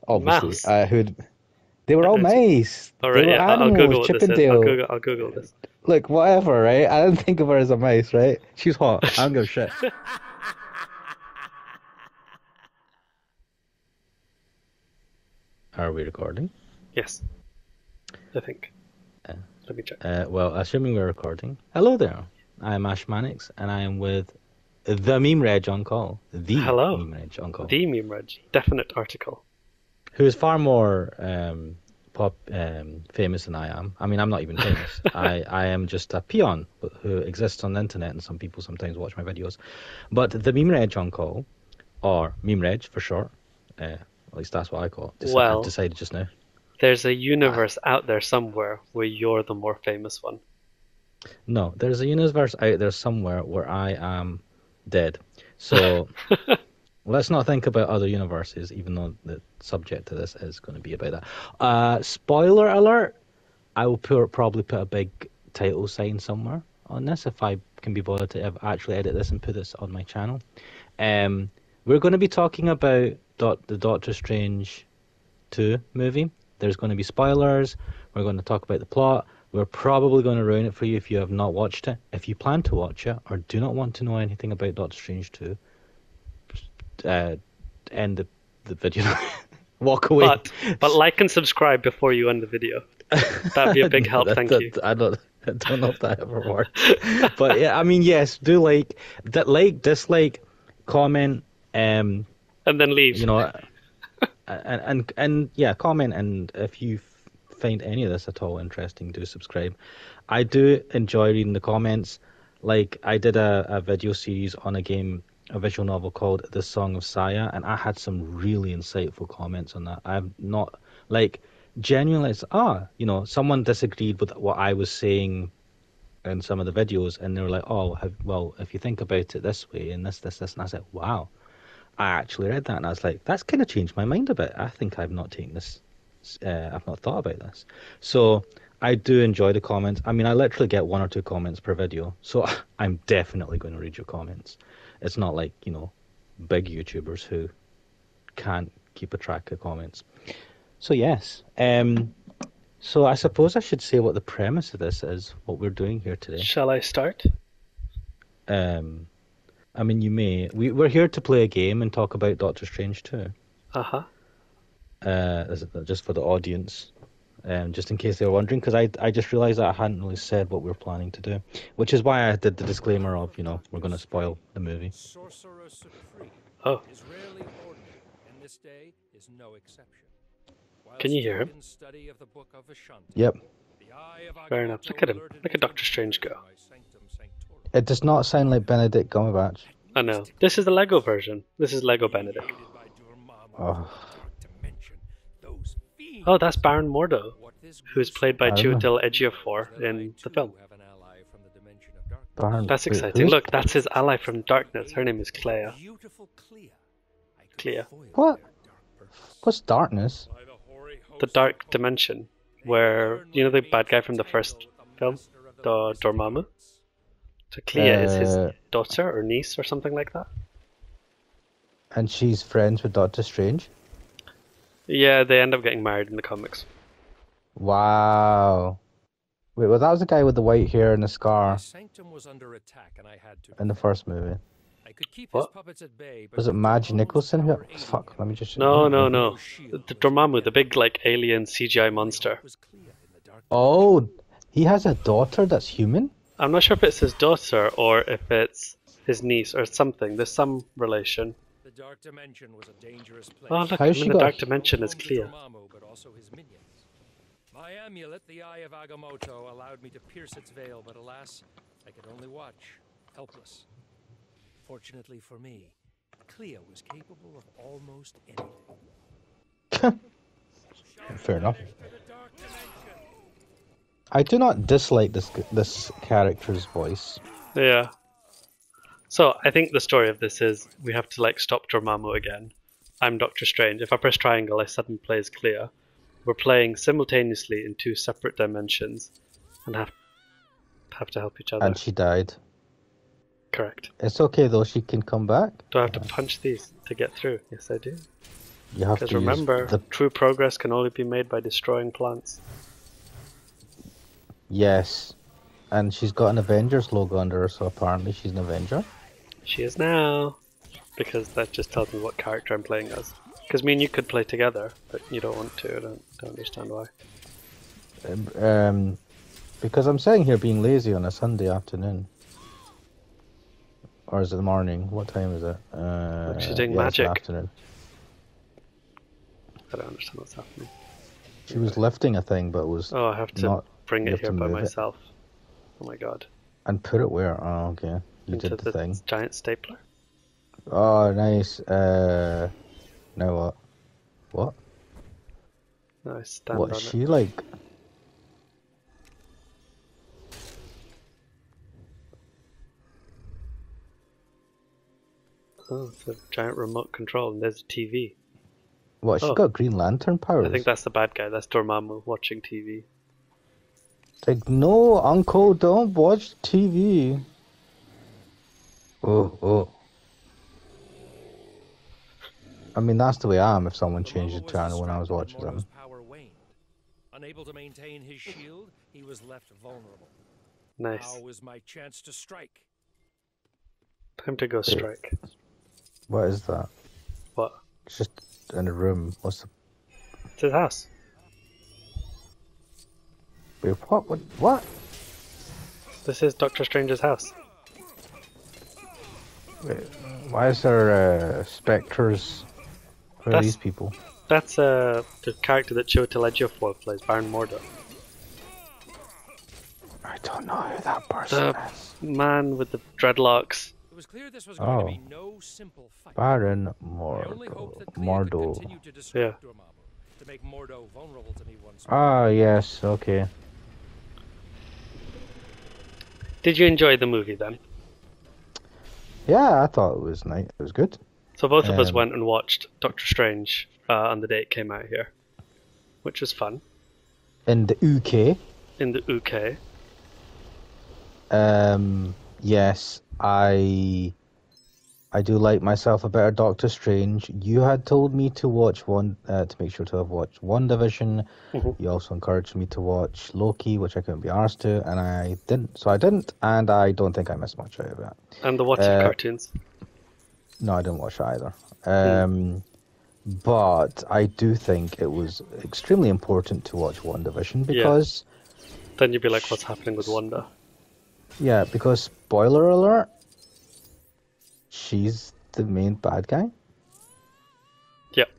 obviously. Mouse. They were all mice. All They right, were yeah, I'll animals, Google what Chip this and is. Dale. I'll Google this. Look, whatever, right? I didn't think of her as a mouse, right? She's hot. I don't give a shit. Are we recording? Yes, I think. Let me check. Well, assuming we're recording. Hello there. I am Ash Mannix, and I am with the MemeRegOnCall. Hello. MemeRegOnCall. The MemeReg. Definite article. Who is far more famous than I am. I mean, I'm not even famous. I am just a peon who exists on the internet, and some people sometimes watch my videos. But the MemeRegOnCall, or MemeReg for short, at least that's what I call it. I've decided just now. There's a universe out there somewhere where you're the more famous one. No, there's a universe out there somewhere where I am dead. So let's not think about other universes, even though the subject to this is going to be about that. Spoiler alert, I will probably put a big title sign somewhere on this if I can be bothered to actually edit this and put this on my channel. We're going to be talking about the Doctor Strange 2 movie. There's going to be spoilers. We're going to talk about the plot. We're probably going to ruin it for you if you have not watched it. If you plan to watch it or do not want to know anything about Doctor Strange 2, end the video. Walk away. But like and subscribe before you end the video. That'd be a big help. Thank you. I don't know if that ever works. But yeah, I mean, yes, do dislike, comment, and then leave. You know, and yeah, comment, and if you find any of this at all interesting, do subscribe. I do enjoy reading the comments. Like, I did a video series on a visual novel called The Song of Saya, and I had some really insightful comments on that. I'm not, like, genuinely, someone disagreed with what I was saying in some of the videos, and they were like, well, if you think about it this way, and this, and I said, wow, I actually read that, and I was like, that's kind of changed my mind a bit. I think I've not taken this, I've not thought about this. So I do enjoy the comments. I mean, I literally get 1 or 2 comments per video, so I'm definitely going to read your comments. It's not like, big YouTubers who can't keep a track of comments. So yes, so I suppose I should say what the premise of this is, what we're doing here today. Shall I start? I mean, you may. We're here to play a game and talk about Doctor Strange 2. Uh-huh. Just for the audience, just in case they were wondering, because I just realised that I hadn't really said what we were planning to do, which is why I did the disclaimer of, we're going to spoil the movie. Oh. Can you hear him? Yep. Fair enough. Look at him. Look at Doctor Strange go. It does not sound like Benedict Cumberbatch. I know. This is the Lego version. This is Lego Benedict. Oh, that's Baron Mordo, who's played by Chiwetel Ejiofor in the film. That's exciting. Look, that's his ally from Darkness. Her name is Clea. Clea. What? What's Darkness? The Dark Dimension, where, the bad guy from the first film, the Dormammu? So Clea is his daughter or niece or something like that. And she's friends with Doctor Strange? Yeah, they end up getting married in the comics. Wow. Wait, well, that was the guy with the white hair and the scar in the first movie. What? Was it Madge Nicholson? Fuck, let me just... No. The Dormammu, the big, alien CGI monster. Oh, he has a daughter that's human? I'm not sure if it's his daughter or if it's his niece or something. There's some relation. The Dark Dimension was a dangerous place. Oh, look, in the Dark Dimension is Clea. My amulet, the Eye of Agamotto, allowed me to pierce its veil, but alas, I could only watch, helpless. Fortunately for me, Clea was capable of almost anything. Fair enough. I do not dislike this character's voice. Yeah. So, I think the story of this is we have to, stop Dormammu again. I'm Doctor Strange. If I press triangle, I suddenly play as Clea. We're playing simultaneously in 2 separate dimensions and have to help each other. And she died. Correct. It's okay though, she can come back. Do I have to punch these to get through? Yes, I do. You have Because to use remember, the... true progress can only be made by destroying plants. Yes. And she's got an Avengers logo under her, so apparently she's an Avenger. She is now. Because that just tells me what character I'm playing as. Because me and you could play together, but you don't want to. I don't understand why. Because I'm sitting here being lazy on a Sunday afternoon. Or is it the morning? What time is it? She's doing yeah, magic. It's the afternoon. I don't understand what's happening. She was lifting a thing, but was Oh, I have to not... bring you it have here to by move it. myself. Oh my god. And put it where? Oh, okay. You Into did the thing. giant stapler. Oh, nice. Now what? What? No, I stand What on is it. she like? Oh, it's a giant remote control, and there's a TV. What, she Oh. got Green Lantern powers? I think that's the bad guy. That's Dormammu watching TV. It's like, no, Uncle, don't watch TV. Oh. I mean, that's the way I am if someone changed the channel when I was watching them. Power waned. Unable to maintain his shield, he was left vulnerable. Nice. Now is my chance to strike. Time to go strike. What is that? What? It's just in a room. What's the... It's his house. Wait, what? What? This is Doctor Strange's house. Wait, why is there specters? Who are these people? That's the character that Chiwetel Ejiofor plays, Baron Mordo. I don't know who that person The is. man with the dreadlocks. It was clear this was going to be no simple fight. Baron I only hoped that Clea could Mordo. continue to distract Dormammu, to make Mordo vulnerable to me once more. Ah, yes, okay. Did you enjoy the movie then? Yeah, I thought it was nice. It was good. So both of us went and watched Doctor Strange on the day it came out here, which was fun. In the UK. In the UK. Yes, I do like myself a better Doctor Strange. You had told me to watch to make sure to have watched WandaVision. Mm-hmm. You also encouraged me to watch Loki, which I couldn't be arsed to, and I didn't. So I didn't, and I don't think I missed much out of it. And the What If cartoons. No, I didn't watch either. But I do think it was extremely important to watch WandaVision because... Then you'd be like, what's happening with Wanda? Yeah, because, spoiler alert, she's the main bad guy. Yep.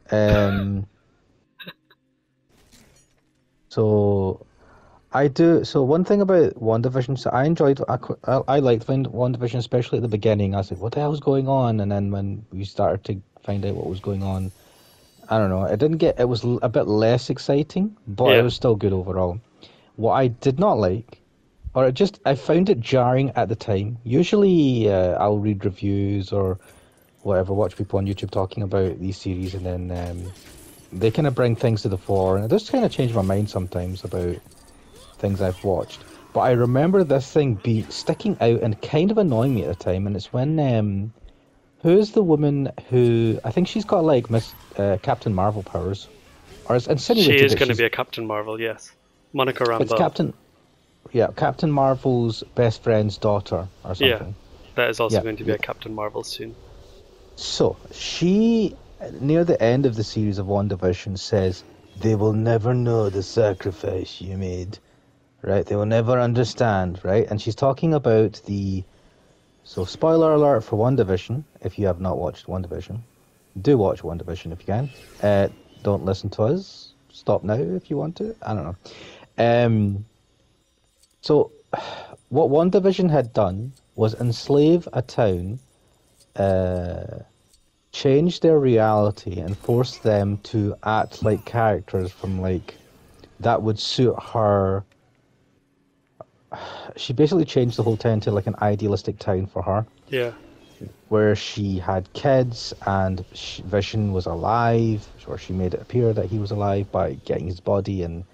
So one thing about WandaVision, so I liked WandaVision, especially at the beginning. I was like, what the hell is going on? And then when we started to find out what was going on, I don't know, it was a bit less exciting, but it was still good overall. What I did not like, I found it jarring at the time. Usually I'll read reviews or whatever, watch people on YouTube talking about these series, and then they kind of bring things to the fore, and it does kind of change my mind sometimes about things I've watched. But I remember this thing sticking out and kind of annoying me at the time, and it's when who's the woman who, I think she's got like Captain Marvel powers, or it's insinuated she is that going to be a Captain Marvel, yes. Monica Rambeau. It's Captain Marvel's best friend's daughter or something. Yeah, that is also going to be a Captain Marvel soon. So, she, near the end of the series of WandaVision, says, they will never know the sacrifice you made, right? They will never understand, right? And she's talking about so spoiler alert for WandaVision, if you have not watched WandaVision. Do watch WandaVision if you can. Don't listen to us. Stop now if you want to. I don't know. So, what WandaVision had done was enslave a town, change their reality, and force them to act like characters from that would suit her. She basically changed the whole town to an idealistic town for her. Yeah. Where she had kids and Vision was alive, or she made it appear that he was alive by getting his body and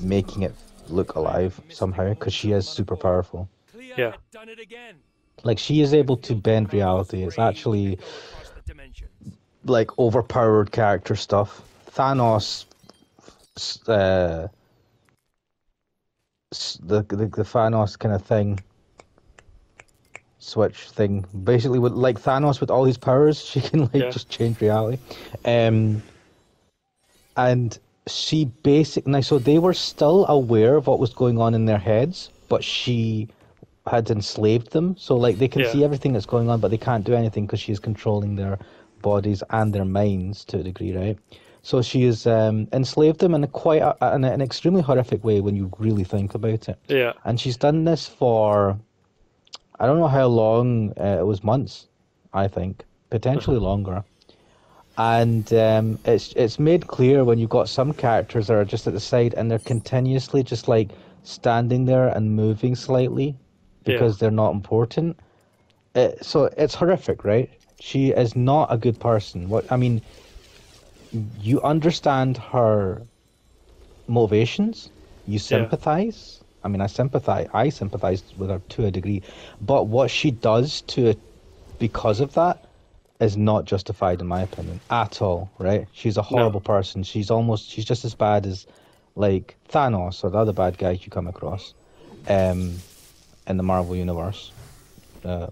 making it look alive somehow, because she is super powerful. Yeah. She is able to bend reality. It's actually like overpowered character stuff. Thanos, the Thanos kind of thing, switch thing. Basically, with like Thanos with all his powers, she can like just change reality. And she basically, so they were still aware of what was going on in their heads, but she had enslaved them. So like they can see everything that's going on, but they can't do anything because she's controlling their bodies and their minds to a degree, right? So she has enslaved them in an extremely horrific way when you really think about it. Yeah. And she's done this for, I don't know how long, it was months, I think, potentially longer. And it's made clear when you've got some characters that are just at the side and they're continuously just like standing there and moving slightly because they're not important. So it's horrific, right? She is not a good person. You understand her motivations. You sympathize. I sympathize with her to a degree. But what she does to it because of that is not justified in my opinion at all, right? She's a horrible person. She's just as bad as like Thanos or the other bad guys you come across in the Marvel universe,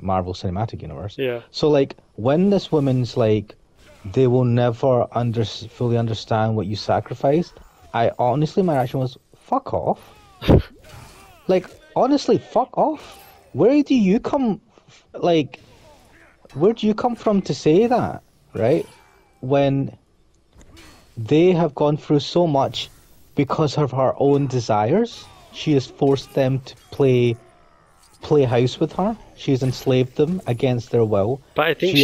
Marvel Cinematic Universe. Yeah. So like when this woman's like, they will never fully understand what you sacrificed, my reaction was, fuck off. Like, honestly, fuck off. Where do you come from to say that, right? When they have gone through so much because of her own desires, she has forced them to play house with her. She has enslaved them against their will. But I think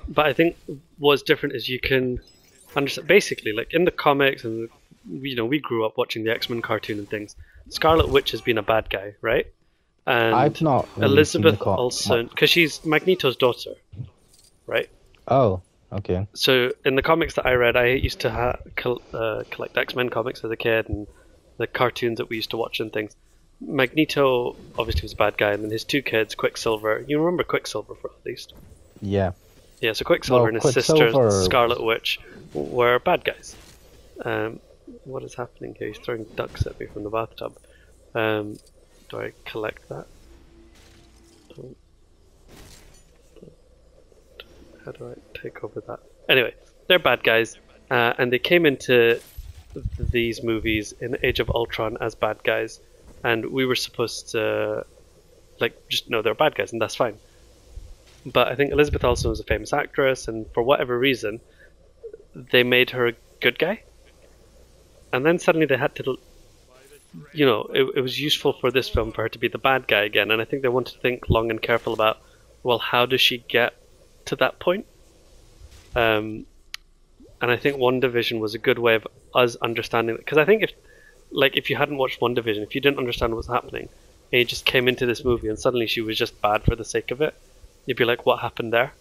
But I think what's different is you can understand, basically, like in the comics, and we grew up watching the X-Men cartoon and things. Scarlet Witch has been a bad guy, right? And I've not really Elizabeth Olsen, because she's Magneto's daughter, right? Oh, okay. So in the comics that I read, I used to collect X-Men comics as a kid, and the cartoons that we used to watch and things. Magneto obviously was a bad guy, and then his two kids, Quicksilver. You remember Quicksilver, for at least? Yeah. Yeah, so Quicksilver and his sister, Scarlet Witch, were bad guys. What is happening here? He's throwing ducks at me from the bathtub. Do I collect that? How do I take over that? Anyway, they're bad guys, and they came into these movies in Age of Ultron as bad guys, and we were supposed to just know they're bad guys, and that's fine. But I think Elizabeth Olsen was a famous actress, and for whatever reason, they made her a good guy. And then suddenly they had to, it was useful for this film for her to be the bad guy again. And I think they wanted to think long and careful about, well, how does she get to that point? And I think WandaVision was a good way of us understanding it. Because I think if you hadn't watched WandaVision, if you didn't understand what was happening, and you just came into this movie and suddenly she was just bad for the sake of it, you'd be like, what happened there?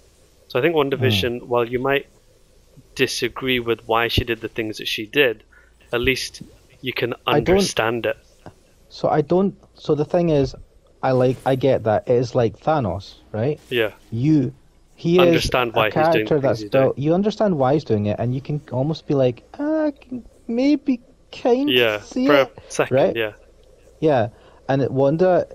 So I think WandaVision, while you might disagree with why she did the things that she did, at least you can understand it. So the thing is, I get that. It is like Thanos, right? Yeah. He understand is why a character he's doing that's built. You understand why he's doing it, and you can almost be like, I can maybe kind of see for it. A second, right? Yeah. Yeah, and Wanda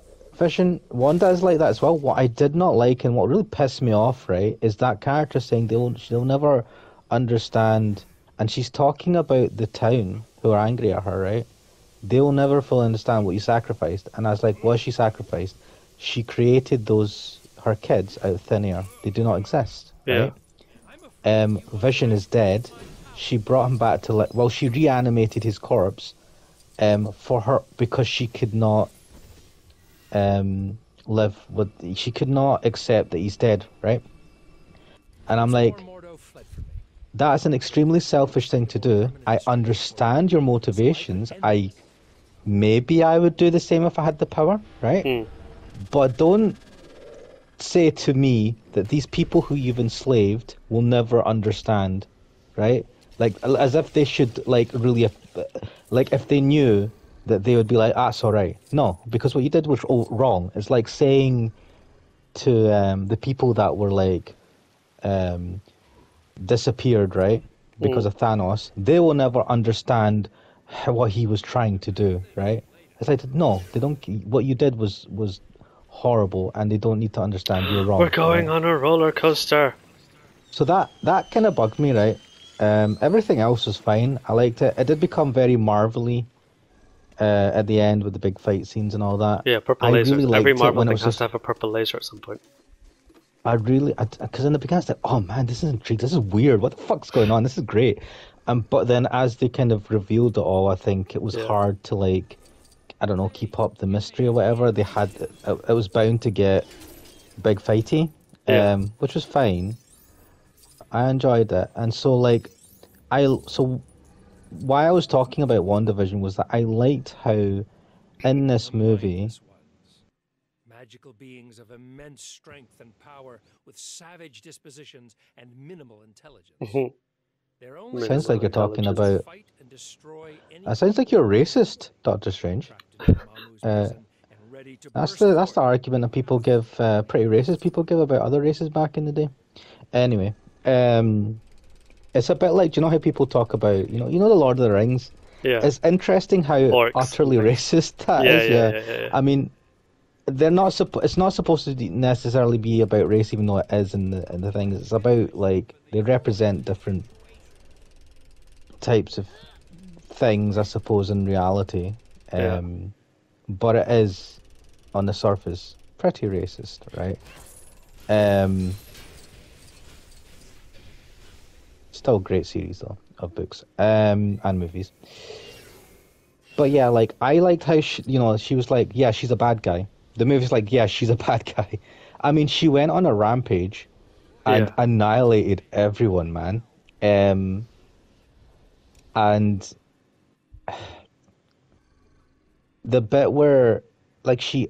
is like that as well. What I did not like and what really pissed me off, right, is that character saying she'll never understand, and she's talking about the town who are angry at her, right? They'll never fully understand what you sacrificed. And I was like, what she sacrificed? She created her kids out of thin air. They do not exist, right? Vision is dead. She brought him back to she reanimated his corpse for her because she could not she could not accept that he's dead, right? And I'm like, that's an extremely selfish thing to do. I understand your motivations. Maybe I would do the same if I had the power, right? But don't say to me that these people who you've enslaved will never understand, right? Like, as if they should, really, if they knew that they would be like, that's all right. No, because what you did was wrong. It's like saying to the people that were, disappeared, right? Because of Thanos, they will never understand what he was trying to do, right? It's like, no, they don't. What you did was horrible, and they don't need to understand you're wrong. We're going on a roller coaster. So that kind of bugged me, right? Everything else was fine. I liked it. It did become very Marvel-y at the end with the big fight scenes and all that. Yeah, purple I lasers. really liked Every it Marvel when it thing was has just. to have a purple laser at some point. Because in the beginning I was like, oh man, this is intriguing. This is weird. What the fuck's going on? This is great. But then as they kind of revealed it all, I think it was hard to like, I don't know, keep up the mystery or whatever. They had, it was bound to get big fighty, which was fine. I enjoyed it, and so like, so why I was talking about WandaVision was that I liked how in this movie. Magical beings of immense strength and power with savage dispositions and minimal intelligence. Their only Sounds like you're talking about. fight and destroy any It sounds like you're racist, Doctor Strange. That's the argument that people give, pretty racist people give about other races back in the day. Anyway, it's a bit like, do you know how people talk about, you know the Lord of the Rings? Yeah. It's interesting how Orcs. utterly racist that is. Yeah. I mean, they're not. It's not supposed to necessarily be about race, even though it is in the things. It's about like they represent different types of things, I suppose, in reality. But it is on the surface pretty racist, right? Still a great series though of books and movies. But yeah, like I liked how she was like, yeah, she's a bad guy. The movie's like, yeah, she's a bad guy. I mean, she went on a rampage and annihilated everyone, man. And the bit where like she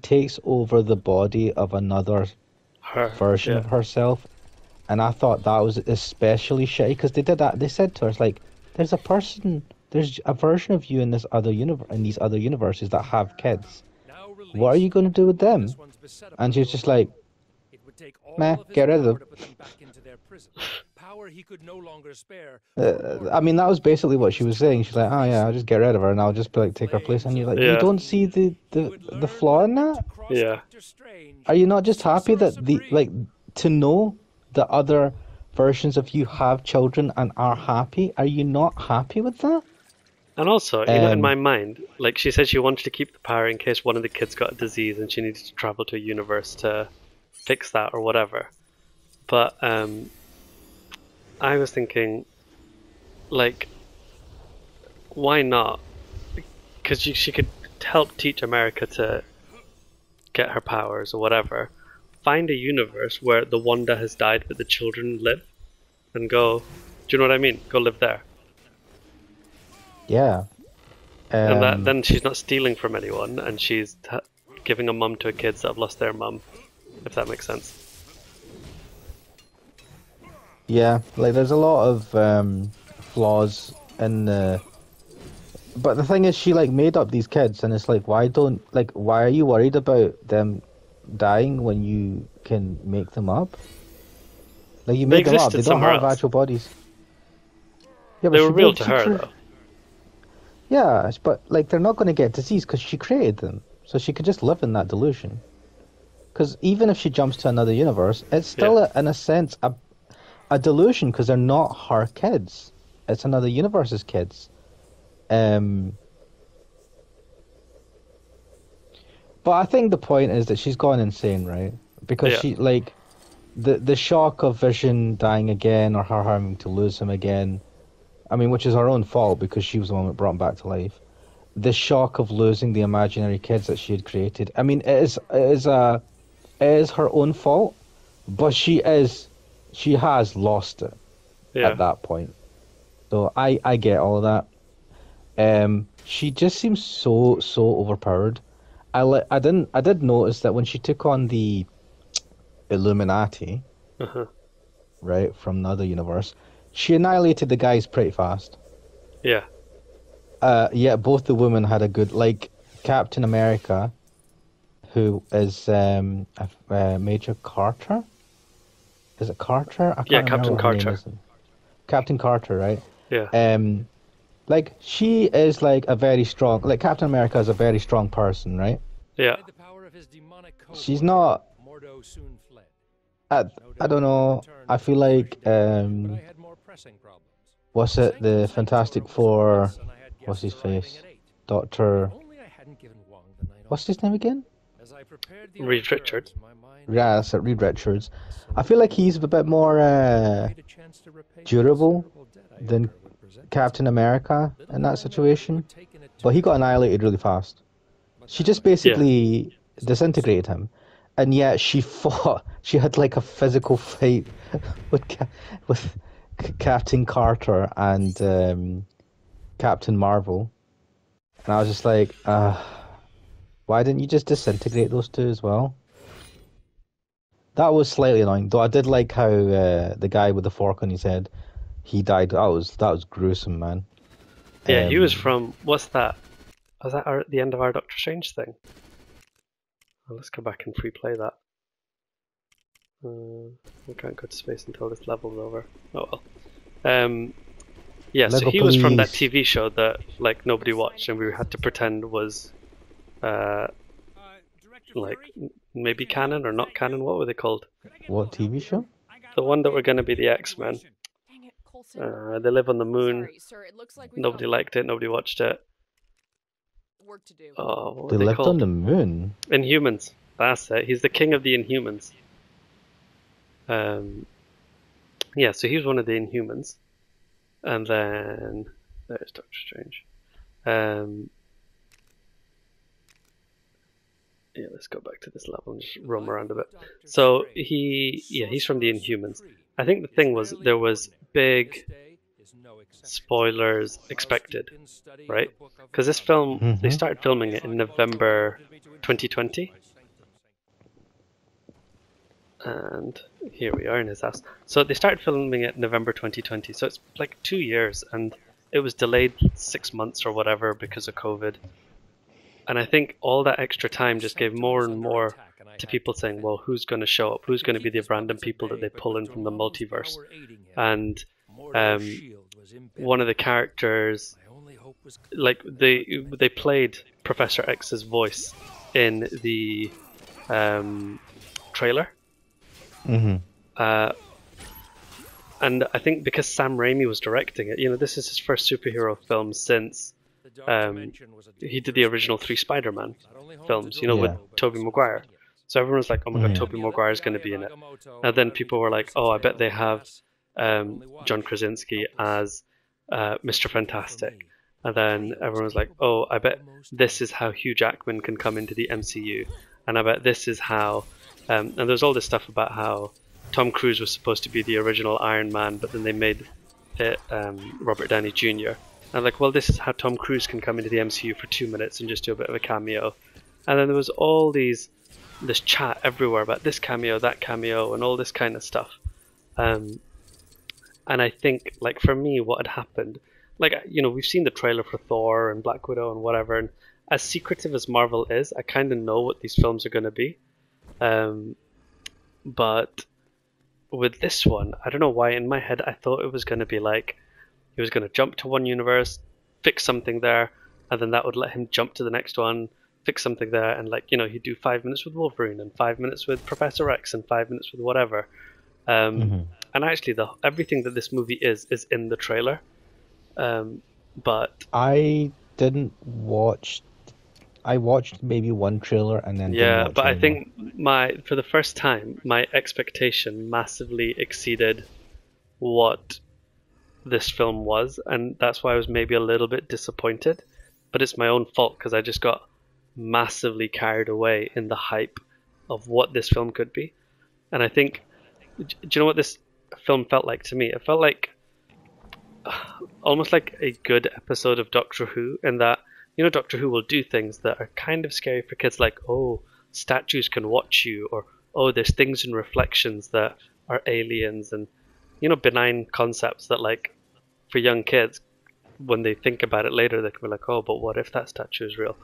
takes over the body of another version of herself, and I thought that was especially shitty because they did that. They said to her, it's like, there's a version of you in this other in these other universes that have kids. What are you going to do with them? And she was just like, meh, get rid of them. I mean, that was basically what she was saying. She's like, oh yeah, I'll just get rid of her and I'll just like take her place. And you're like, you don't see the flaw in that? Yeah. Are you not just happy that to know that other versions of you have children and are happy? Are you not happy with that? And also, in my mind, like she said she wanted to keep the power in case one of the kids got a disease and she needed to travel to a universe to fix that or whatever. But I was thinking, like, why not? Because she could help teach America to get her powers or whatever. Find a universe where the Wanda has died but the children live and go, do you know what I mean? Go live there. Yeah. And then she's not stealing from anyone, and she's giving a mum to her kids that have lost their mum, if that makes sense. Yeah, like there's a lot of flaws in the. But the thing is, she like made up these kids, and it's like, why are you worried about them dying when you can make them up? Like you made them up, they don't have actual bodies. Yeah, but they were real to her though. Yeah, but like they're not going to get disease because she created them, so she could just live in that delusion. Because even if she jumps to another universe, it's still in a sense a delusion because they're not her kids. It's another universe's kids. But I think the point is that she's gone insane, right? Because she like the shock of Vision dying again or her having to lose him again. I mean, which is her own fault because she was the one that brought him back to life. The shock of losing the imaginary kids that she had created. I mean, it is her own fault, but she has lost it at that point. So I get all of that. She just seems so overpowered. I did notice that when she took on the Illuminati, right, from the other universe, she annihilated the guys pretty fast. Yeah. Yeah, both the women had a good, like Captain America, who is Major Carter. is it Carter? I Yeah, can't remember Captain what her name Carter. is. Captain Carter, right? Yeah. Like she is like a very strong, like Captain America is a very strong person, right? Yeah. The power of his demonic code She's word, not. Mordo soon fled. I, No I doubt don't he will know. return I as feel he like wished, but I had more pressing problems. what's The it? The Sanctum Fantastic Sanctorum was for Four. us, and I had What's his guests arriving face? at 8. Doctor. If only I hadn't given Wong the night What's off. his name again? As I prepared the Reed hors Richards. d'oeuvres, my mind Yeah, wandered that's it, Reed Richards. and I feel like he's a bit more I need a chance to repay the durable considerable debt I owed than her would present Captain itself. America Little in did that I know it situation. would take an But he got eternity. annihilated really fast. But She that just way, Yeah. basically is disintegrated him, and yet she fought. She had like a physical fight with with Captain Carter and Captain Marvel, and I was just like, why didn't you just disintegrate those two as well? That was slightly annoying, though. I did like how the guy with the fork on his head, he died. That was gruesome, man. Yeah, he was Um, from, what's that? Was that the end of our Doctor Strange thing? Well, let's go back and free play that. We can't go to space until this level's over. Oh well. Yeah, so Lego he was from that Police. TV show that like nobody watched, and we had to pretend was like maybe canon or not canon. What were they called? What TV show? The one that were going to be the X-Men. Dang it, Coulson. They live on the moon. Sorry, sir. It looks like we've Nobody got liked it. Nobody watched it. work to do. Oh, what They were they lived on called? the moon. Inhumans. That's it. He's the king of the Inhumans. Yeah, so he was one of the Inhumans, and then there's Doctor Strange. Yeah, let's go back to this level and just roam around a bit. So he's from the Inhumans. I think the thing was there was big spoilers expected, right? Because this film, they started filming it in November 2020. And here we are in his house. So they started filming it November 2020. So it's like 2 years, and it was delayed 6 months or whatever because of COVID. And I think all that extra time just gave more and more to people saying, well, who's going to show up? Who's going to be the random people that they pull in from the multiverse? And one of the characters, like they played Professor X's voice in the trailer. And I think because Sam Raimi was directing it, this is his first superhero film since he did the original 3 Spider-Man films, with Tobey Maguire. So everyone's like, oh my god, Tobey Maguire is going to be in it. And then people were like, oh, I bet they have John Krasinski as Mr. Fantastic. And then everyone was like, oh, I bet this is how Hugh Jackman can come into the MCU. And I bet this is how... and there's all this stuff about how Tom Cruise was supposed to be the original Iron Man, but then they made it Robert Downey Jr. And I'm like, well, this is how Tom Cruise can come into the MCU for 2 minutes and just do a bit of a cameo. And then there was all this chat everywhere about this cameo, that cameo, and all this kind of stuff. And I think, like, for me, what had happened, like, we've seen the trailer for Thor and Black Widow and whatever, and as secretive as Marvel is, I kind of know what these films are going to be. But with this one, I don't know why in my head I thought it was going to be like he was going to jump to one universe, fix something there, and then that would let him jump to the next one, fix something there, and he'd do 5 minutes with Wolverine and 5 minutes with Professor X and 5 minutes with whatever. And actually, everything that this movie is in the trailer. But I didn't watch. I watched maybe one trailer and then didn't watch but I anymore. think for the first time, my expectation massively exceeded what this film was, and that's why I was maybe a little bit disappointed. But it's my own fault because I just got massively carried away in the hype of what this film could be. And I think, do you know what this film felt like to me? It felt like almost like a good episode of Doctor Who, in that Doctor Who will do things that are kind of scary for kids, like, oh, statues can watch you, or oh, there's things in reflections that are aliens, and benign concepts that, like, for young kids, when they think about it later, they can be like, oh, but what if that statue is real?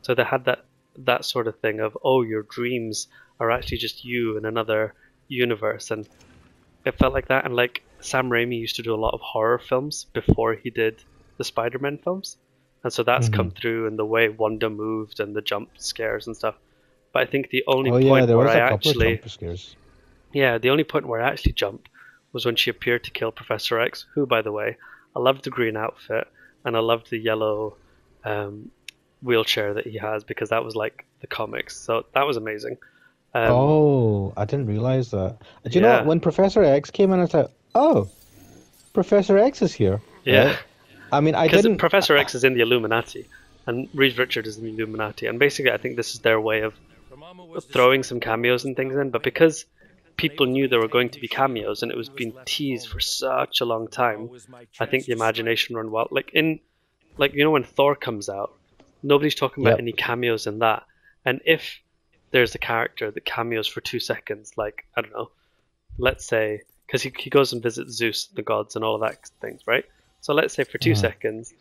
So they had that sort of thing of, oh, your dreams are actually just you in another universe. And it felt like that. And like Sam Raimi used to do a lot of horror films before he did the Spider-Man films, and so that's come through in the way Wanda moved and the jump scares and stuff. But I think the only point there where was I a couple actually of jump scares. the only point where I actually jumped was when she appeared to kill Professor X, who, by the way, I loved the green outfit and I loved the yellow wheelchair that he has, because that was like the comics. So that was amazing. I didn't realize that. Do you know what? Yeah. When Professor X came in, I was like, oh, Professor X is here. Yeah. Right? I mean, I Because didn't. Professor X is in the Illuminati, and Reed Richards is in the Illuminati, and basically I think this is their way of throwing some cameos and things in. But because people knew there were going to be cameos, and it was being teased for such a long time, I think the imagination run wild. Like when Thor comes out, nobody's talking about any cameos in that. And if there's a character that cameos for 2 seconds, like, I don't know, let's say, because he goes and visits Zeus, the gods, and all of that things, right? So let's say for 2 seconds,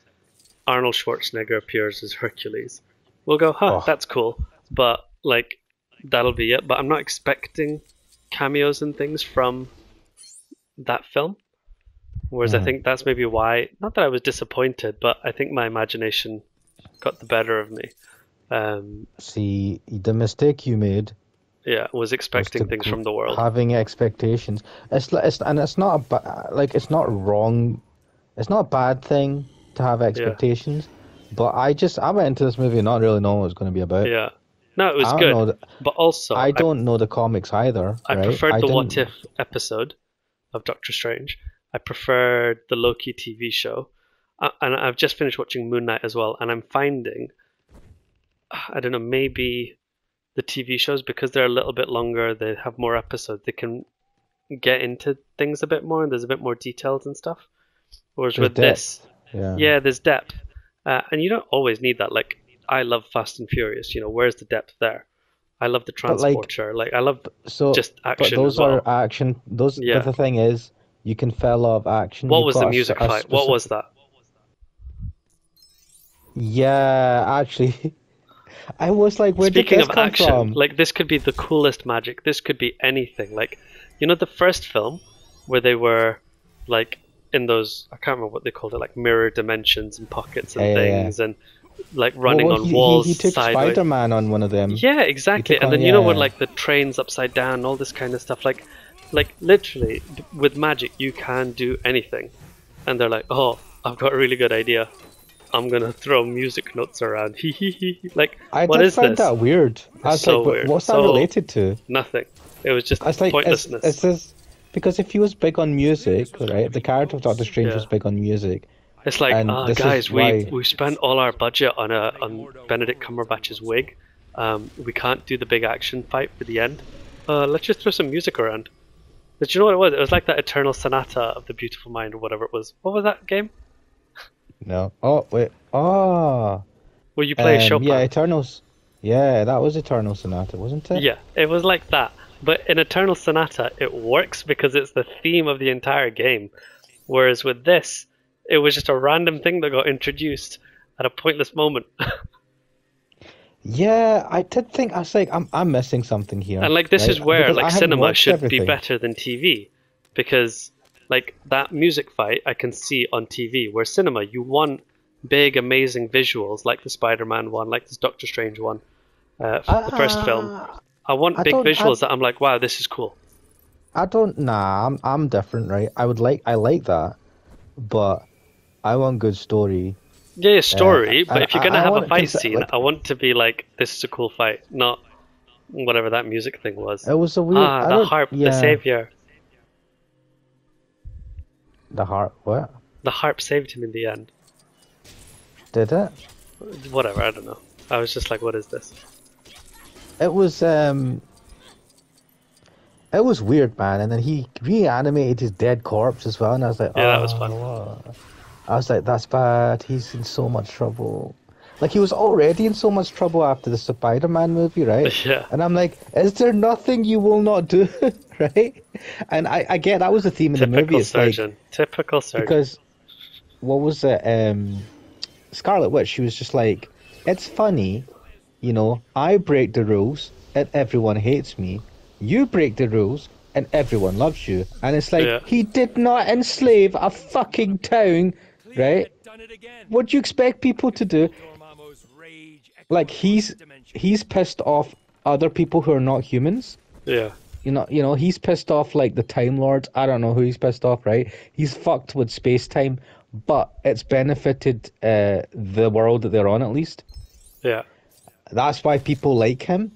Arnold Schwarzenegger appears as Hercules. We'll go, that's cool. But, like, that'll be it. But I'm not expecting cameos and things from that film. Whereas I think that's maybe why, not that I was disappointed, but I think my imagination got the better of me. See, the mistake you made was expecting things from the world. having expectations. It's not it's not wrong. It's not a bad thing to have expectations. But I went into this movie not really knowing what it was going to be about. Yeah. No, it was I good. don't know but also, I don't know the comics either. I right? preferred the What If episode of Doctor Strange. I preferred the Loki TV show. And I've just finished watching Moon Knight as well. And I'm finding, I don't know, maybe the TV shows, because they're a little bit longer, they have more episodes, they can get into things a bit more, and there's a bit more details and stuff. Whereas There's with this, depth. there's depth. And you don't always need that. Like, I love Fast and Furious, where's the depth there? I love the transporter. I love just action. But those as well. are action. But the thing is, you can feel a lot of action. What was the music fight? What was that? Yeah, actually, I was like, where Speaking did this of come action, from? like, this could be the coolest magic. This could be anything. Like, the first film where they were like in those, I can't remember what they called it, like mirror dimensions and pockets and things, and like running on walls. He took sideways. Spider-Man on one of them. Yeah, exactly. And then when like the train's upside down, all this kind of stuff. Like literally with magic, you can do anything. And they're like, oh, I've got a really good idea. I'm gonna throw music notes around. Like, what is this? I did find that weird. I was so like, weird. what's that related to? Nothing. It was just I was like, pointlessness. Is this because if he was big on music, right? The character of Doctor Strange was big on music. It's like, guys, we spent all our budget on Benedict Cumberbatch's wig. We can't do the big action fight for the end. Let's just throw some music around. But you know what it was? It was like that Eternal Sonata of the Beautiful Mind, or whatever it was. What was that game? No. Oh wait. Oh. Where you play Chopin. Yeah, Eternals. Yeah, that was Eternal Sonata, wasn't it? Yeah, it was like that. But in Eternal Sonata, it works because it's the theme of the entire game. Whereas with this, it was just a random thing that got introduced at a pointless moment. Yeah, I did think, I was like, I'm missing something here. And like, this right? is where Because like I haven't cinema watched should everything. be better than TV, because like that music fight I can see on TV, where cinema, you want big amazing visuals like the Spider-Man one, like this Doctor Strange one, the first film. I want big visuals that I'm like, wow, this is cool. I'm different, right? I like that, but I want good story. Yeah, story, but if you're going to have a fight scene, like, I want to be like, this is a cool fight, not whatever that music thing was. It was a weird... the harp, the savior. The harp, what? The harp saved him in the end. Did it? Whatever, I don't know. I was just like, what is this? It was weird, man, and then he reanimated his dead corpse as well, and I was like, that was fun. What? I was like, that's bad, he's in so much trouble. Like, he was already in so much trouble after the Spider-Man movie, right? Yeah. And I'm like, is there nothing you will not do, right? And I get that was the theme of the movie. It's surgeon. like, Typical surgeon. because, what was it, Scarlet Witch, she was just like, it's funny, I break the rules and everyone hates me. You break the rules, and everyone loves you. And it's like, Yeah. he did not enslave a fucking town, Clea right? had done it again. What do you expect people to do? Dormammu's rage Like, echoed across the dimension. he's pissed off other people who are not humans. Yeah. You know, he's pissed off like the Time Lords. I don't know who he's pissed off, right? He's fucked with space time, but it's benefited the world that they're on at least. Yeah. That's why people like him,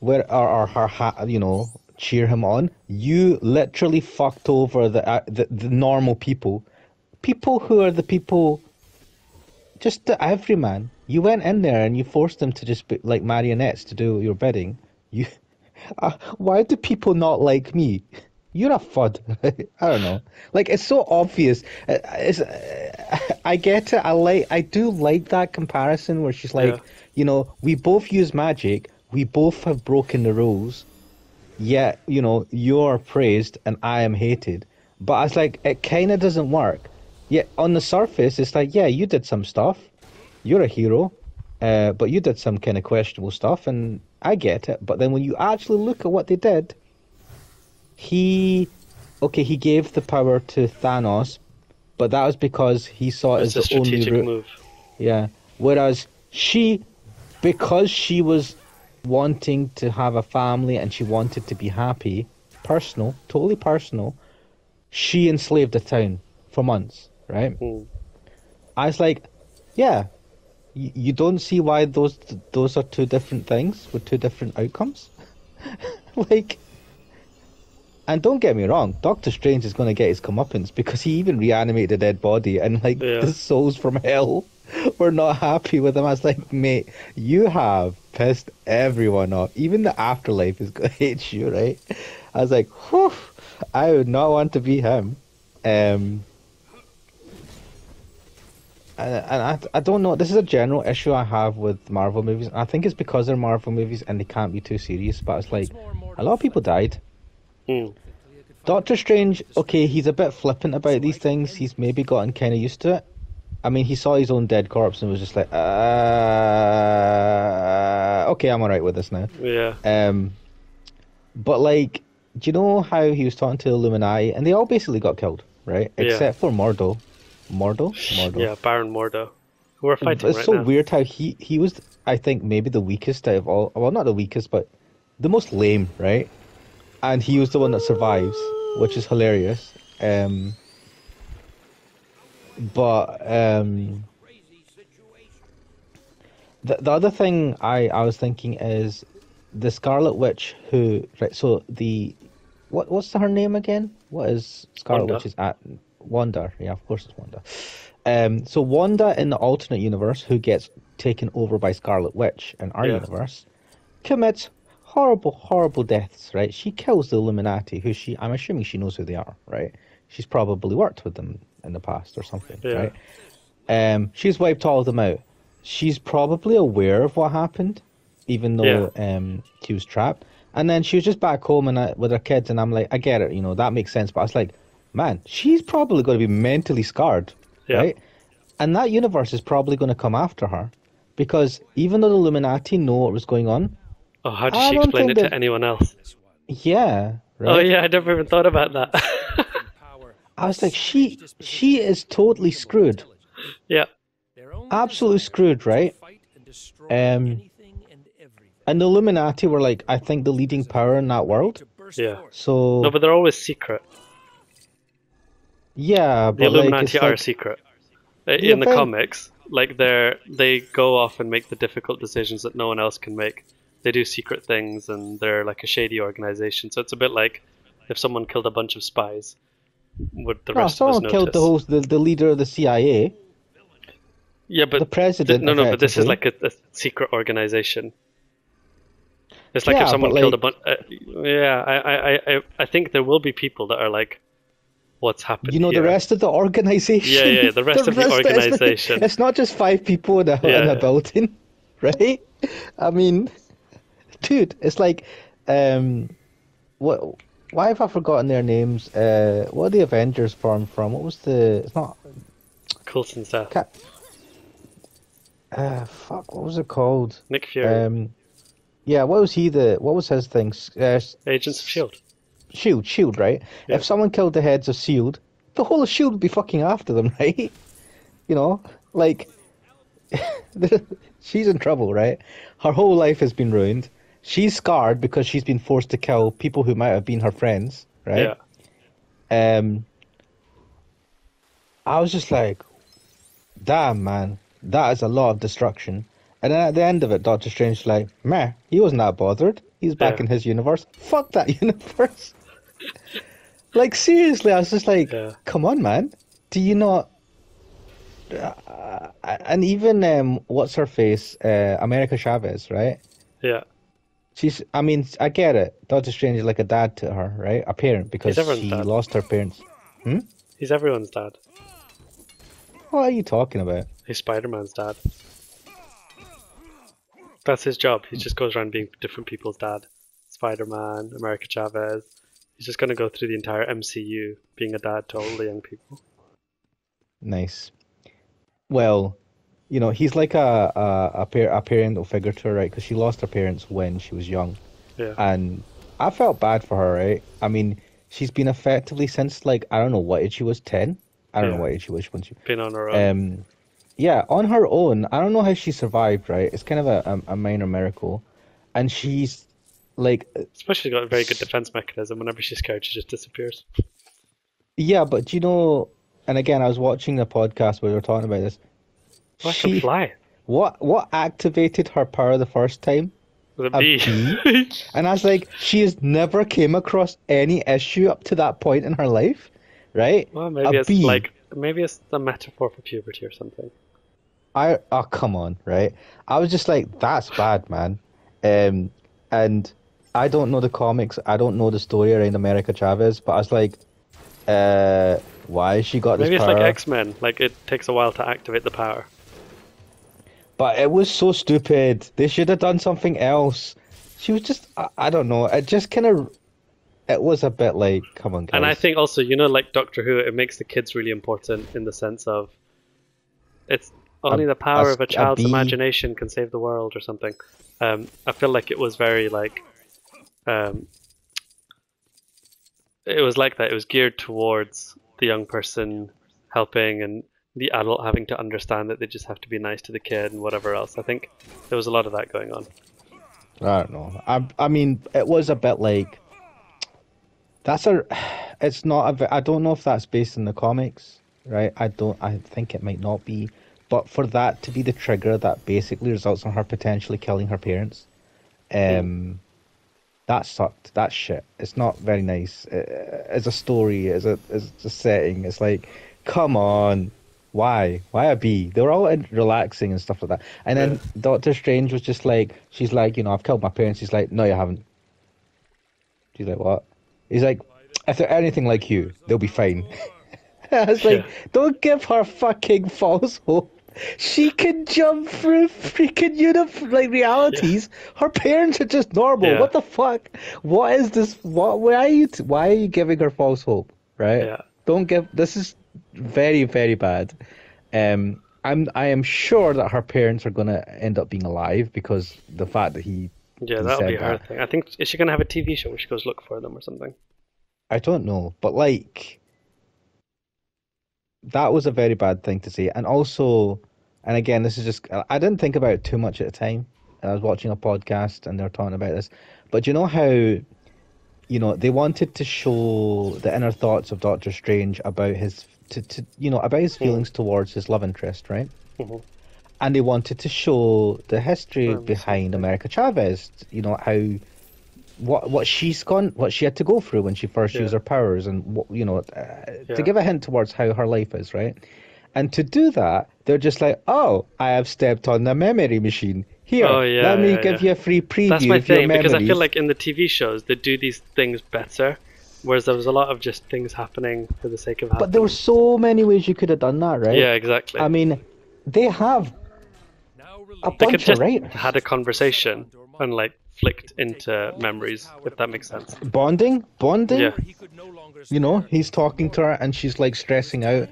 you know, cheer him on. You literally fucked over the normal people who are the people, just the everyman. You went in there and you forced them to just be like marionettes to do your bidding. You, why do people not like me? You're a fud. I don't know. Like, it's so obvious. I get it. I do like that comparison where she's like, Yeah. you know, we both use magic. We both have broken the rules. Yet, you know, you're praised and I am hated. But I was like, it kind of doesn't work. Yet on the surface, it's like, yeah, you did some stuff. You're a hero. But you did some kind of questionable stuff, and I get it. But then when you actually look at what they did, he gave the power to Thanos, but that was because he saw it It's as a the only strategic route. move. Yeah. Whereas because she was wanting to have a family and she wanted to be happy, totally personal, she enslaved a town for months, right? Mm. I was like, yeah, you don't see why those are two different things with two different outcomes? Like, and don't get me wrong, Doctor Strange is going to get his comeuppance because he even reanimated a dead body, and like the souls from hell were not happy with him. I was like, mate, you have pissed everyone off. Even the afterlife is going to hate you, right? I was like, whew, I would not want to be him. And I don't know. This is a general issue I have with Marvel movies. I think it's because they're Marvel movies and they can't be too serious. But it's like a lot of people died. Mm. Doctor Strange, okay, he's a bit flippant about these things. He's maybe gotten kind of used to it. I mean, he saw his own dead corpse and was just like, okay, I'm alright with this now. Yeah. But like, do you know how he was talking to the Illuminati and they all basically got killed, right? Yeah. Except for Mordo. Yeah, Baron Mordo. Who are fighting It's right so now. weird how he was, I think, maybe the weakest out of all. Well, not the weakest, but the most lame, right? And he was the one that survives, which is hilarious. But the other thing I was thinking is the Scarlet Witch who, right, so what's her name again? What is Scarlet Wanda. Witch's at? Wanda, yeah, of course it's Wanda. So Wanda in the alternate universe, who gets taken over by Scarlet Witch in our universe, commits horrible deaths, right? She kills the Illuminati, I'm assuming she knows who they are, right? She's probably worked with them in the past or something, right? She's wiped all of them out. She's probably aware of what happened, even though she was trapped. And then she was just back home and with her kids, and I'm like, I get it, you know, that makes sense. But I was like, man, she's probably going to be mentally scarred, right? And that universe is probably going to come after her, because even though the Illuminati know what was going on, Oh, how did she explain it to anyone else? yeah, right? Oh yeah, I never even thought about that. I was like, she is totally screwed. Yeah. Absolutely screwed, right? And the Illuminati were like, I think the leading power in that world. Yeah. So No, but they're always secret. Yeah, the but Illuminati like, are secret. In the comics, like they go off and make the difficult decisions that no one else can make. They do secret things, and they're like a shady organization. So it's a bit like if someone killed a bunch of spies, would the rest of us notice? Someone killed the leader of the CIA. Yeah, but the president. No, but this is like a secret organization. It's like if someone like, killed a bunch. I think there will be people that are like, what's happened? You know, here? the rest of the organization. Yeah, the rest of the organization. It's not just 5 people in a building, right? I mean, dude, it's like, what? Why have I forgotten their names? What are the Avengers formed from? What was the? It's not. Coulson's death. Fuck. What was it called? Nick Fury. Yeah. What was he? What was his thing? Agents of Shield. Shield, right? Yeah. If someone killed the heads of Shield, the whole of Shield would be fucking after them, right? You know, like she's in trouble, right? Her whole life has been ruined. She's scarred because she's been forced to kill people who might have been her friends, right? Yeah. I was just like, damn, man, that is a lot of destruction. And then at the end of it, Doctor Strange's like, meh, he wasn't that bothered. He's back in his universe. Fuck that universe. Like, seriously, I was just like, come on, man. Do you not... and even, what's her face? America Chavez, right? Yeah. I mean, I get it. Doctor Strange is like a dad to her, right? A parent, because she dad. lost her parents. He's everyone's dad. What are you talking about? He's Spider-Man's dad. That's his job. He just goes around being different people's dad. Spider-Man, America Chavez. He's just going to go through the entire MCU being a dad to all the young people. Nice. Well, you know, he's like a parental figure to her, right? Because she lost her parents when she was young. Yeah. And I felt bad for her, right? I mean, she's been effectively since, like, I don't know what age she was, 10? I don't know what age she was when she... Been on her own. Yeah, on her own. I don't know how she survived, right? It's kind of a minor miracle. And she's, like... Especially got a very good defense mechanism. Whenever she's scared, she just disappears. Yeah, but you know... And again, I was watching a podcast where they were talking about this. She can fly. What activated her power the first time? With a bee. And I was like, she has never came across any issue up to that point in her life, right? Well, maybe it's a metaphor for puberty or something. Oh, come on, right? I was just like, that's bad, man. And I don't know the comics, I don't know the story around America Chavez, but I was like, why has she got this power? Maybe it's like X-Men, like it takes a while to activate the power. But it was so stupid. They should have done something else. She was just, I don't know, it just kind of, it was a bit like, come on, guys. And I think also, you know, like Doctor Who, it makes the kids really important in the sense of it's only the power of a child's imagination can save the world or something. I feel like it was very like, it was like that. It was geared towards the young person helping and the adult having to understand that they just have to be nice to the kid and whatever else. I think there was a lot of that going on. I don't know. I mean, it was a bit like, it's not I don't know if that's based in the comics, right? I think it might not be. But for that to be the trigger that basically results in her potentially killing her parents, that sucked. That's shit. It's not very nice. As a story, as a setting, it's like, come on. Why a bee? They were all relaxing and stuff like that. And then Doctor Strange was just like, she's like, you know, I've killed my parents. He's like, no, you haven't. She's like, what? He's like, if they're anything like you, they'll be fine. I was like, don't give her fucking false hope. She can jump through freaking realities. Yeah. Her parents are just normal. Yeah. What the fuck? What is this? Why are you giving her false hope? Right? Yeah. Don't give. This is very, very bad. I am sure that her parents are gonna end up being alive because the fact that he. Yeah, that'll be her thing. I think, is she gonna have a TV show where she goes look for them or something? I don't know, but like. That was a very bad thing to say. And also, and again, this is just, I didn't think about it too much at the time. I was watching a podcast and they were talking about this. But you know how, you know, they wanted to show the inner thoughts of Doctor Strange about his, about his feelings towards his love interest, right? Mm-hmm. And they wanted to show the history behind America Chavez, you know, how, what she had to go through when she first used her powers, and what, you know, to give a hint towards how her life is, right? And to do that, they're just like, oh, I have stepped on the memory machine. Here, let me give you a free preview. That's my of your thing, memories. because I feel like in the TV shows they do these things better, whereas there was a lot of just things happening for the sake of happening. But there were so many ways you could have done that, right? Yeah, exactly. I mean, they have a bunch they could just of writers. Had a conversation and like flicked into memories, if that makes sense. Bonding. Yeah. You know, he's talking to her and she's like stressing out.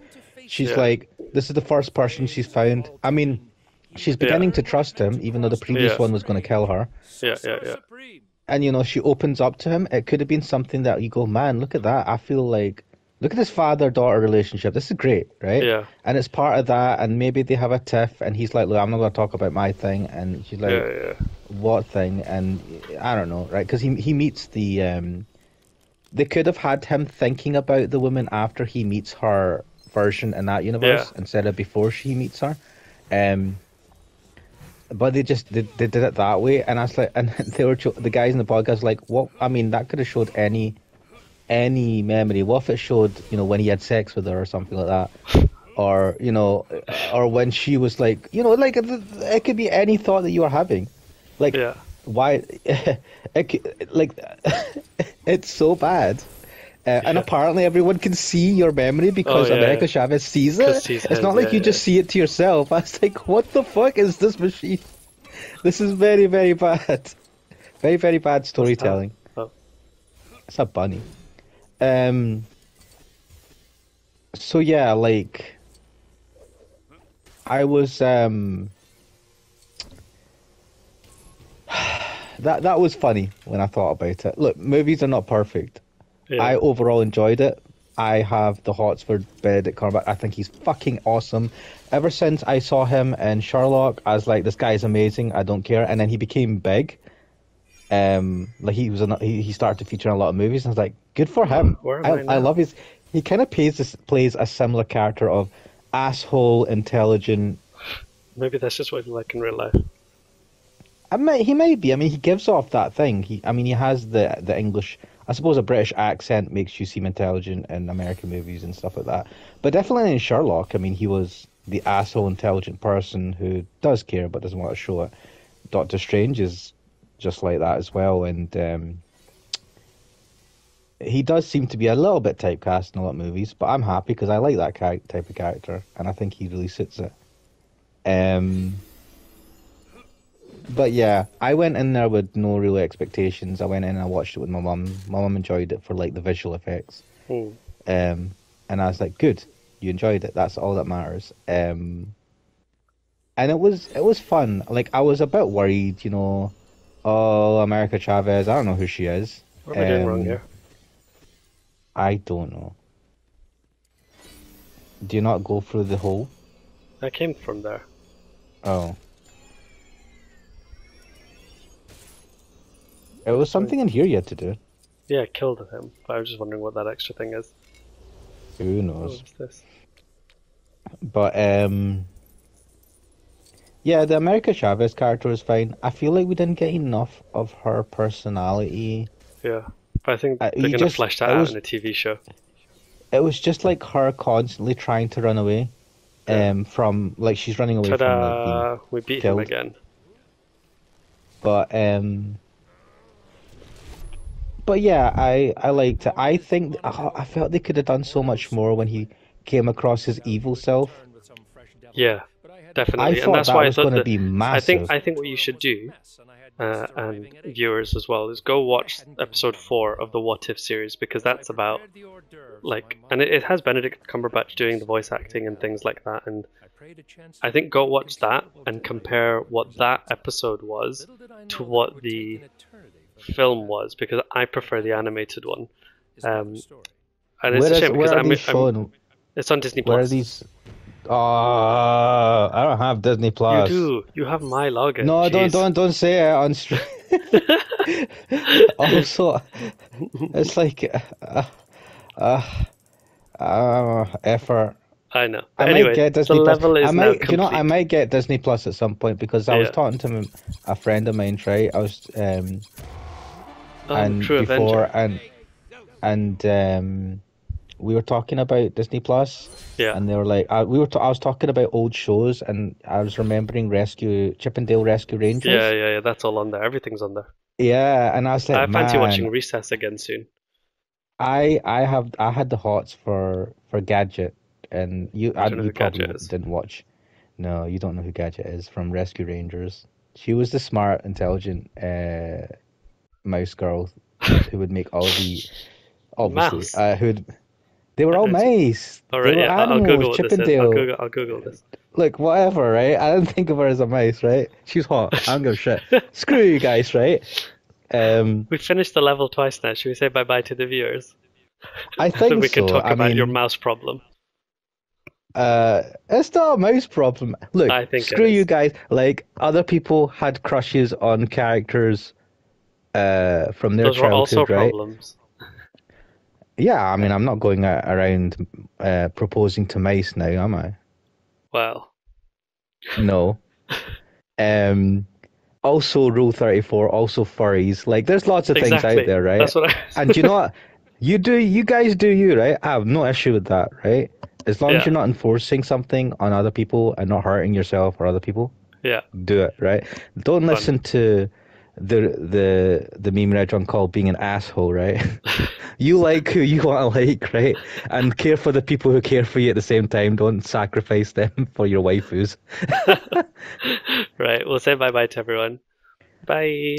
She's like, this is the first person she's found. I mean, she's beginning to trust him, even though the previous one was going to kill her. Yeah. and she opens up to him, it could have been something that you go, man, look at that. I feel like, look at this father-daughter relationship. This is great, right? Yeah. And it's part of that, and maybe they have a tiff, and he's like, look, I'm not going to talk about my thing, and she's like, Yeah. what thing? And I don't know, right? Because he meets the they could have had him thinking about the woman after he meets her version in that universe instead of before she meets her. But they did it that way, and I was like, and the guys in the podcast were like, what? I mean, that could have showed any memory. What if it showed, when he had sex with her or something like that, or or when she was like, like it could be any thought that you were having, like why, like it's so bad. And apparently everyone can see your memory because America Chavez sees it. It's not like you just see it to yourself. I was like, what the fuck is this machine? This is very, very bad. Very, very bad storytelling. It's a bunny. So yeah, like I was that was funny when I thought about it. Look, movies are not perfect. Yeah. I overall enjoyed it. I have the hots for Benedict Cumberbatch. I think he's fucking awesome. Ever since I saw him in Sherlock, I was like, this guy is amazing. I don't care. And then he became big. Like he started to feature in a lot of movies. And I was like, good for him. I love his. He kind of plays a similar character of asshole, intelligent. Maybe that's just what he's like in real life. He might be. I mean, he gives off that thing. He has the English. I suppose a British accent makes you seem intelligent in American movies and stuff like that. But definitely in Sherlock, I mean, he was the asshole, intelligent person who does care but doesn't want to show it. Doctor Strange is just like that as well, and he does seem to be a little bit typecast in a lot of movies. But I'm happy because I like that type of character, and I think he really suits it. But yeah, I went in there with no real expectations. I went in and I watched it with my mum. My mum enjoyed it for like the visual effects. And I was like, good, you enjoyed it. That's all that matters. And it was fun. Like, I was a bit worried, oh, America Chavez, I don't know who she is. What am I doing wrong here? I don't know. Do you not go through the hole? I came from there. Oh. It was something in here you had to do. Yeah, I killed him. But I was just wondering what that extra thing is. Who knows? What's this? But yeah, the America Chavez character is fine. I feel like we didn't get enough of her personality. Yeah, but I think they're going to flesh that out in a TV show. It was just like her constantly trying to run away. From like she's running away from like being we beat killed. him again. But yeah, I liked it. I think I felt they could have done so much more when he came across his evil self. Yeah, definitely. I thought that was going to be massive. I think what you should do, and viewers as well, is go watch episode 4 of the What If series, because that's about and it has Benedict Cumberbatch doing the voice acting and things like that. And I think go watch that and compare what that episode was to what the film was, because I prefer the animated one. And it's a shame because it's on Disney Plus. Where are these? Oh, I don't have Disney Plus. You do. You have my login. No, Jeez. don't say it on stream. Also, it's like effort. I know. But anyway, might get Disney the Plus. level is now complete. I might get Disney Plus at some point because I was talking to a friend of mine, right? I was and True before Avenger. and we were talking about Disney Plus. Yeah. And they were like, I was talking about old shows, and I was remembering Chippendale Rescue Rangers. Yeah. That's all on there. Everything's on there. Yeah, and I was like, I fancy watching Recess again soon. I had the hots for Gadget, and you probably didn't watch. No, you don't know who Gadget is from Rescue Rangers. She was the smart, intelligent mouse girl who would make all the obviously they were all mice. All right, I'll Google what Chippendale. this is. I'll Google this. Look, whatever, right? I didn't think of her as a mouse, right? She's hot. I don't give a shit. Screw you guys, right? We finished the level twice now. Should we say bye-bye to the viewers? I So think we can so. talk I about your mean, mouse problem. it's not a mouse problem. Look, I think screw it you is. guys. Like, other people had crushes on characters from their Those were also childhood, right? problems. Yeah, I mean, I'm not going around proposing to mice now, am I? Well, No. Also Rule 34, also furries. Like, there's lots of things exactly. out there, right? That's what I. And you know what? You guys do you, right? I have no issue with that, right? As long as Yeah. you're not enforcing something on other people and not hurting yourself or other people, Yeah. do it, right? Don't listen to the MemeRegOnCall being an asshole, right? You like who you want to like, right? And care for the people who care for you at the same time. Don't sacrifice them for your waifus. Right. We'll say bye-bye to everyone. Bye.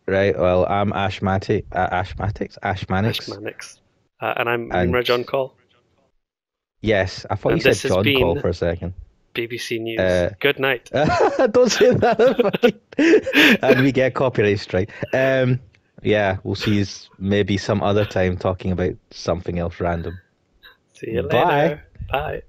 Right, well, I'm Ashmatics? Ashmanix. Ashmanix. And I'm And MemeRegOnCall. yes, I thought And you said this has John Call been for a second. BBC News. Good night. Don't say that. And we get copyright strike. Yeah, we'll see you maybe some other time talking about something else random. See you Bye. later. Bye.